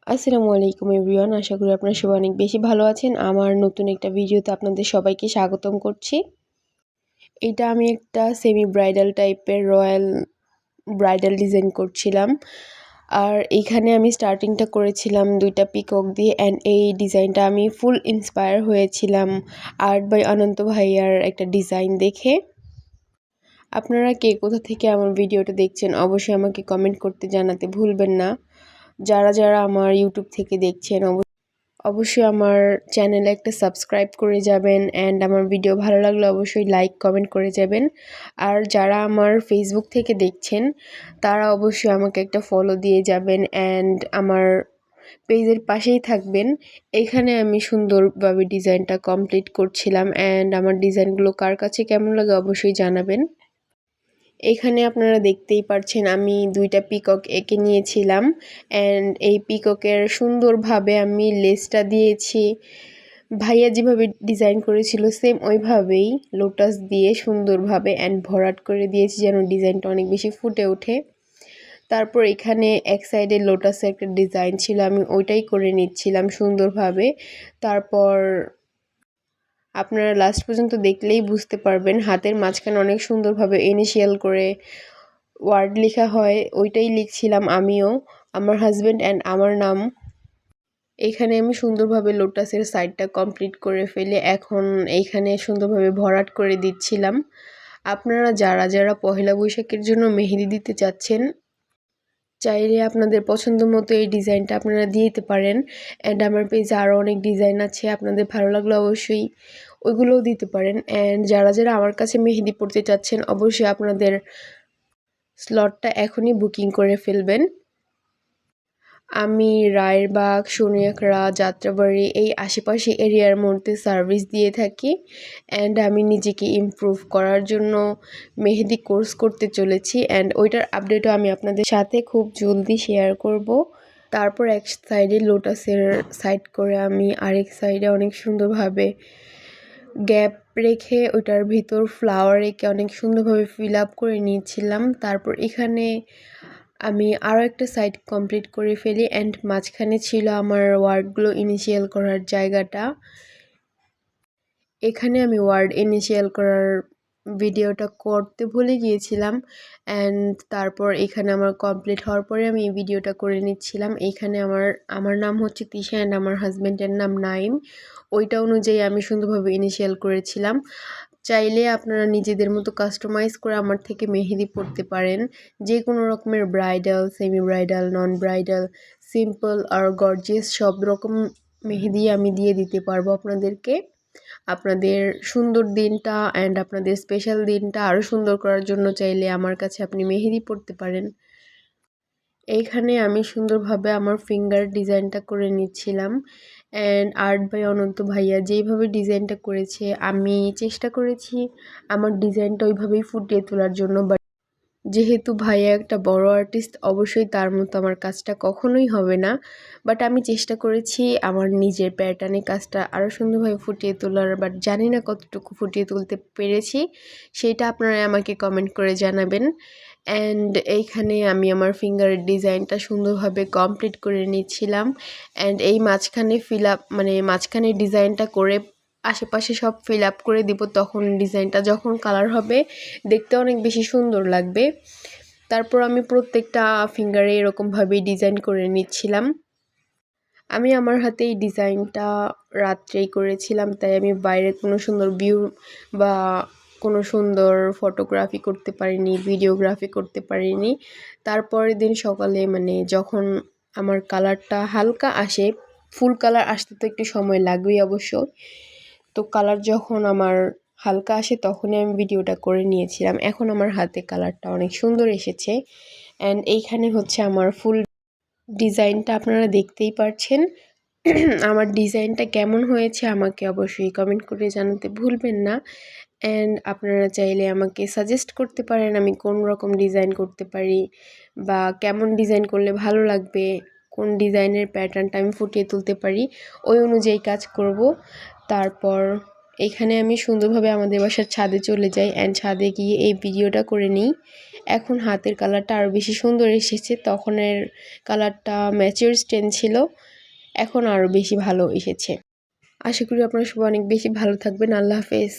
আসসালামু আলাইকুম এভরিওয়ান, আশা করি আপনারা সবাই অনেক বেশি ভালো আছেন। আমার নতুন একটা ভিডিওতে আপনাদের সবাইকে স্বাগতম করছি। এটা আমি একটা সেমি ব্রাইডাল টাইপের রয়্যাল ব্রাইডাল ডিজাইন করছিলাম। আর এইখানে আমি স্টার্টিংটা করেছিলাম 2টা পিকক দিয়ে, অ্যান্ড এই ডিজাইনটা আমি ফুল ইন্সপায়ার হয়েছিলাম আর্ট বাই অনন্ত ভাইয়ার একটা ডিজাইন দেখে। আপনারা কে কোথা থেকে আমার ভিডিওটা দেখছেন অবশ্যই আমাকে কমেন্ট করতে জানাতে ভুলবেন না। যারা আমার ইউটিউব থেকে দেখছেন অবশ্যই আমার চ্যানেলে একটা সাবস্ক্রাইব করে যাবেন, অ্যান্ড আমার ভিডিও ভালো লাগলে অবশ্যই লাইক কমেন্ট করে যাবেন। আর যারা আমার ফেসবুক থেকে দেখছেন তারা অবশ্যই আমাকে একটা ফলো দিয়ে যাবেন, অ্যান্ড আমার পেজের পাশেই থাকবেন। এখানে আমি সুন্দরভাবে ডিজাইনটা কমপ্লিট করছিলাম, অ্যান্ড আমার ডিজাইনগুলো কার কাছে কেমন লাগে অবশ্যই জানাবেন। এখানে আপনারা দেখতেই পাচ্ছেন আমি 2টা পিকক এঁকে নিয়েছিলাম, অ্যান্ড এই পিককের সুন্দরভাবে আমি লেসটা দিয়েছি। ভাইয়া যেভাবে ডিজাইন করেছিল সেম ওইভাবেই লোটাস দিয়ে সুন্দরভাবে অ্যান্ড ভরাট করে দিয়েছি যেন ডিজাইনটা অনেক বেশি ফুটে ওঠে। তারপর এখানে এক সাইডে লোটাসের একটা ডিজাইন ছিল, আমি ওইটাই করে নিচ্ছিলাম সুন্দরভাবে। তারপর আপনারা লাস্ট পর্যন্ত দেখলেই বুঝতে পারবেন হাতের মাঝখানে অনেক সুন্দরভাবে ইনিশিয়াল করে ওয়ার্ড লেখা হয়, ওইটাই লিখছিলাম আমিও, আমার হাজব্যান্ড অ্যান্ড আমার নাম। এখানে আমি সুন্দরভাবে লোটাসের সাইডটা কমপ্লিট করে ফেলে এখন এইখানে সুন্দরভাবে ভরাট করে দিচ্ছিলাম। আপনারা যারা পহেলা বৈশাখের জন্য মেহেদি দিতে চাচ্ছেন চাইলে আপনাদের পছন্দ মতো এই ডিজাইনটা আপনারা দিয়ে দিতে পারেন, অ্যান্ড আমার পেজে আরও অনেক ডিজাইন আছে, আপনাদের ভালো লাগলে অবশ্যই ওইগুলোও দিতে পারেন। অ্যান্ড যারা আমার কাছে মেহেদি পড়তে চাচ্ছেন অবশ্যই আপনাদের স্লটটা এখনই বুকিং করে ফেলবেন। আমি রায়েরবাগ, সোনিয়াখড়া, যাত্রাবাড়ি এই আশেপাশে এরিয়ার মধ্যে সার্ভিস দিয়ে থাকি, অ্যান্ড আমি নিজেকে ইমপ্রুভ করার জন্য মেহেদি কোর্স করতে চলেছি, অ্যান্ড ওইটার আপডেটও আমি আপনাদের সাথে খুব জলদি শেয়ার করব। তারপর এক সাইডে লোটাসের সাইড করে আমি আরেক সাইডে অনেক সুন্দরভাবে গ্যাপ রেখে ওইটার ভিতর ফ্লাওয়ার রেখে অনেক সুন্দরভাবে ফিল আপ করে নিয়েছিলাম। তারপর এখানে আমি আরও একটা সাইড কমপ্লিট করে ফেলি, অ্যান্ড মাঝখানে ছিল আমার ওয়ার্ডগুলো ইনিশিয়াল করার জায়গাটা। এখানে আমি ওয়ার্ড ইনিশিয়াল করার ভিডিওটা করতে ভুলে গিয়েছিলাম, অ্যান্ড তারপর এখানে আমার কমপ্লিট হওয়ার পরে আমি এই ভিডিওটা করে নিচ্ছিলাম। এইখানে আমার নাম হচ্ছে তিশা, অ্যান্ড আমার হাজব্যান্ডের নাম নাইম। ওইটা অনুযায়ী আমি সুন্দরভাবে ইনিশিয়াল করেছিলাম। চাইলে আপনারা নিজেদের মতো কাস্টমাইজ করে আমার থেকে মেহেদি পড়তে পারেন। যে কোনো রকমের ব্রাইডাল, সেমি ব্রাইডাল, নন ব্রাইডাল, সিম্পল আর গর্জিয়াস সব রকম মেহেদি আমি দিয়ে দিতে পারবো আপনাদেরকে। আপনাদের সুন্দর দিনটা অ্যান্ড আপনাদের স্পেশাল দিনটা আরও সুন্দর করার জন্য চাইলে আমার কাছে আপনি মেহেদি পড়তে পারেন। এইখানে আমি সুন্দরভাবে আমার ফিঙ্গার ডিজাইনটা করে নিচ্ছিলাম, অ্যান্ড আর্ট বাই অনন্ত ভাইয়া যেইভাবে ডিজাইনটা করেছে আমি চেষ্টা করেছি আমার ডিজাইনটা ওইভাবেই ফুটিয়ে তোলার জন্য। বাট যেহেতু ভাইয়া একটা বড় আর্টিস্ট অবশ্যই তার মতো আমার কাজটা কখনোই হবে না, বাট আমি চেষ্টা করেছি আমার নিজের প্যাটার্নে কাজটা আরও সুন্দরভাবে ফুটিয়ে তোলার। বাট জানি না কতটুকু ফুটিয়ে তুলতে পেরেছি, সেটা আপনারা আমাকে কমেন্ট করে জানাবেন। অ্যান্ড এইখানে আমি আমার ফিঙ্গারের ডিজাইনটা সুন্দরভাবে কমপ্লিট করে নিচ্ছিলাম, অ্যান্ড এই মাঝখানে মাঝখানে ডিজাইনটা করে আশেপাশে সব ফিল আপ করে দিব, তখন ডিজাইনটা যখন কালার হবে দেখতে অনেক বেশি সুন্দর লাগবে। তারপর আমি প্রত্যেকটা ফিঙ্গারে এরকমভাবেই ডিজাইন করে নিচ্ছিলাম। আমি আমার হাতে এই ডিজাইনটা রাত্রেই করেছিলাম, তাই আমি বাইরে কোনো সুন্দর ভিউ বা কোনো সুন্দর ফটোগ্রাফি করতে পারিনি, ভিডিওগ্রাফি করতে পারিনি। তারপরের দিন সকালে যখন আমার কালারটা হালকা আসে, ফুল কালার আসতে তো একটু সময় লাগবেই অবশ্য, তো কালার যখন আমার হালকা আসে তখনই আমি ভিডিওটা করে নিয়েছিলাম। এখন আমার হাতে কালারটা অনেক সুন্দর এসেছে, অ্যান্ড এইখানে হচ্ছে আমার ফুল ডিজাইনটা আপনারা দেখতেই পারছেন। আমার ডিজাইনটা কেমন হয়েছে আমাকে অবশ্যই কমেন্ট করে জানাতে ভুলবেন না, অ্যান্ড আপনারা চাইলে আমাকে সাজেস্ট করতে পারেন আমি কোন রকম ডিজাইন করতে পারি বা কেমন ডিজাইন করলে ভালো লাগবে, কোন ডিজাইনের প্যাটার্নটা আমি ফুটিয়ে তুলতে পারি, ওই অনুযায়ী কাজ করব। তারপর এখানে আমি সুন্দরভাবে আমাদের বাসার ছাদে চলে যাই অ্যান্ড ছাদে গিয়ে এই ভিডিওটা করে নিই। এখন হাতের কালারটা আরও বেশি সুন্দর এসেছে, তখনের কালারটা ম্যাচিওর স্টেন ছিল, এখন আরও বেশি ভালো এসেছে। আশা করি আপনারা সবাই অনেক বেশি ভালো থাকবেন। আল্লাহ হাফেজ।